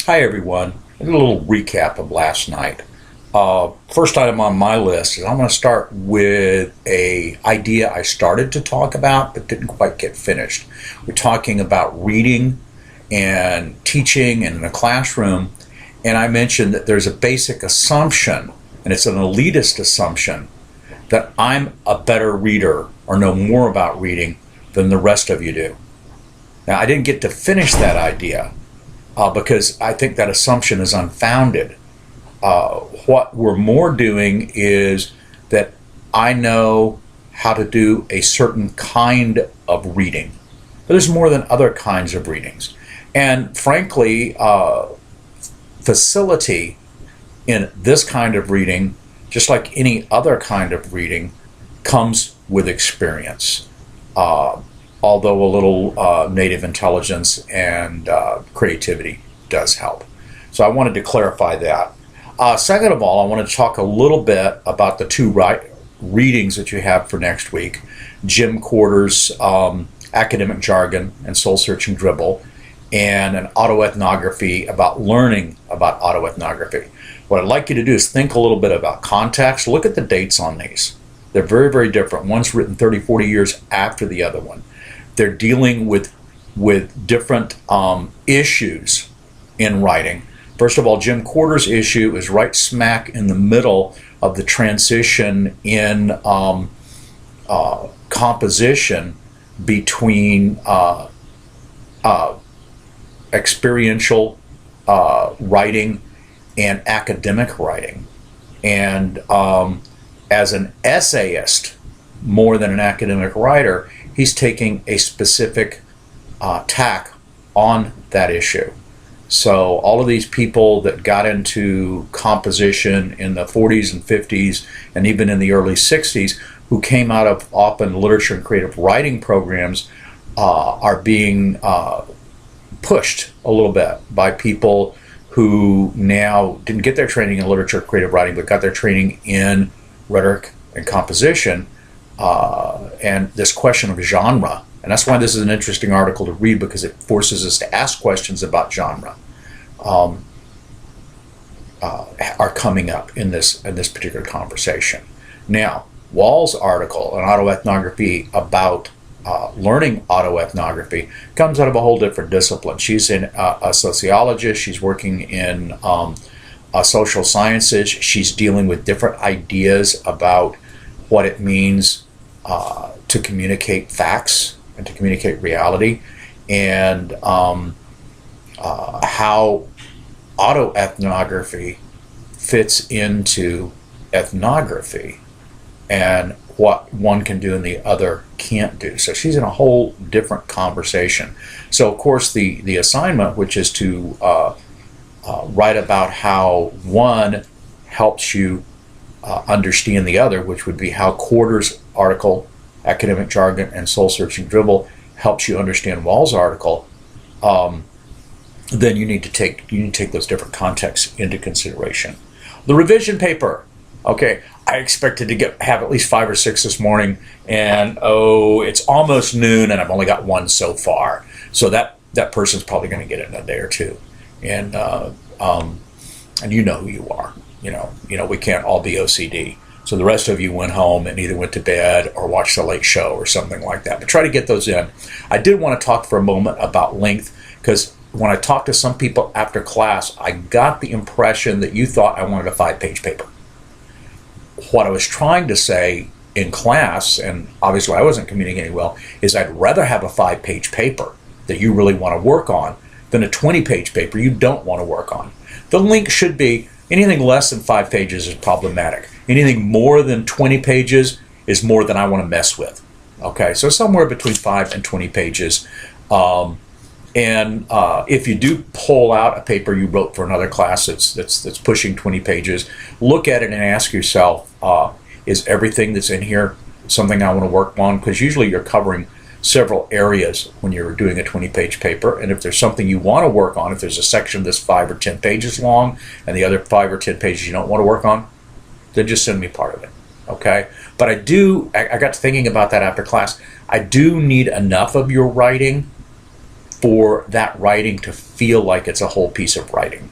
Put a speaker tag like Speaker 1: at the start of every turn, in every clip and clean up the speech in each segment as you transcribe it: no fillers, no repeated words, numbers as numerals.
Speaker 1: Hi everyone. A little recap of last night. First item on my list is I'm going to start with a idea I started to talk about but didn't quite get finished. We're talking about reading and teaching and in the classroom, and I mentioned that there's a basic assumption, and it's an elitist assumption, that I'm a better reader or know more about reading than the rest of you do. Now, I didn't get to finish that idea because I think that assumption is unfounded. What we're more doing is that I know how to do a certain kind of reading. But there's more than other kinds of readings. And frankly, facility in this kind of reading, just like any other kind of reading, comes with experience. Although a little native intelligence and creativity does help. So I wanted to clarify that. Second of all, I want to talk a little bit about the two readings that you have for next week. Jim Quarter's Academic Jargon and Soul Searching Dribble, and an autoethnography about learning about autoethnography. What I'd like you to do is think a little bit about context. Look at the dates on these. They're very, very different. One's written 30, 40 years after the other one. They're dealing with different issues in writing. First of all, Jim Quarter's issue is right smack in the middle of the transition in composition between experiential writing and academic writing. And as an essayist, more than an academic writer, he's taking a specific tack on that issue. So all of these people that got into composition in the 40s and 50s and even in the early 60s, who came out of often literature and creative writing programs, are being pushed a little bit by people who now didn't get their training in literature and creative writing, but got their training in rhetoric and composition, and this question of genre. And that's why this is an interesting article to read, because it forces us to ask questions about genre are coming up in this particular conversation. Now, Wall's article, an autoethnography about learning autoethnography, comes out of a whole different discipline. She's a sociologist. She's working in social sciences. She's dealing with different ideas about what it means to communicate facts and to communicate reality, and how autoethnography fits into ethnography and what one can do and the other can't do. So she's in a whole different conversation. So of course the assignment, which is to write about how one helps you understand the other, which would be how Quarter's article, Academic Jargon and Soul Searching Dribble, helps you understand Wall's article, then you need to take those different contexts into consideration. The revision paper. Okay, I expected to have at least 5 or 6 this morning, and it's almost noon, and I've only got 1 so far. So that person's probably going to get it in a day or two, and you know who you are. You know we can't all be OCD. So the rest of you went home and either went to bed or watched the Late Show or something like that. But try to get those in. I did want to talk for a moment about length, because when I talked to some people after class, I got the impression that you thought I wanted a 5-page paper. What I was trying to say in class, and obviously I wasn't communicating well, is I'd rather have a 5-page paper that you really want to work on than a 20-page paper you don't want to work on. The length should be anything less than 5 pages is problematic. Anything more than 20 pages is more than I want to mess with. Okay, so somewhere between 5 and 20 pages. If you do pull out a paper you wrote for another class that's pushing 20 pages, look at it and ask yourself, is everything that's in here something I want to work on? Because usually you're covering several areas when you're doing a 20-page paper, and if there's something you want to work on, if there's a section that's 5 or 10 pages long and the other 5 or 10 pages you don't want to work on, then just send me part of it. Okay, but I got to thinking about that after class. I do need enough of your writing for that writing to feel like it's a whole piece of writing.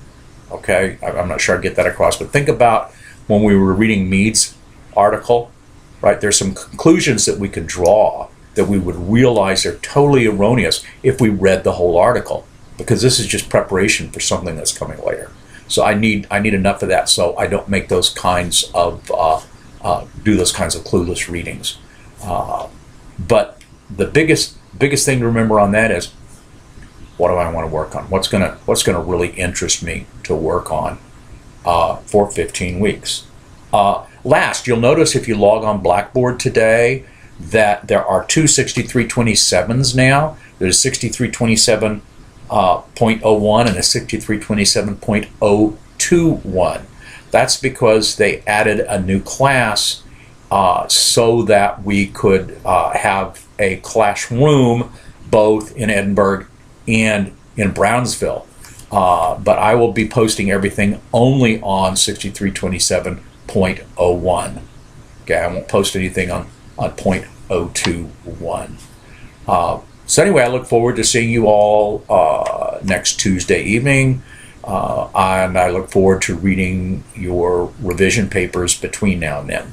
Speaker 1: Okay, I'm not sure I get that across, but think about when we were reading Mead's article, right? There's some conclusions that we could draw that we would realize are totally erroneous if we read the whole article, because this is just preparation for something that's coming later. So I need enough of that so I don't make those kinds of do those kinds of clueless readings. But the biggest thing to remember on that is, what do I want to work on? What's gonna really interest me to work on for 15 weeks? Last, you'll notice if you log on Blackboard today that there are two 6327s now. There's a 6327.01 and a 6327.021. That's because they added a new class so that we could have a classroom both in Edinburgh and in Brownsville. But I will be posting everything only on 6327.01. Okay, I won't post anything on .021. So anyway, I look forward to seeing you all next Tuesday evening, and I look forward to reading your revision papers between now and then.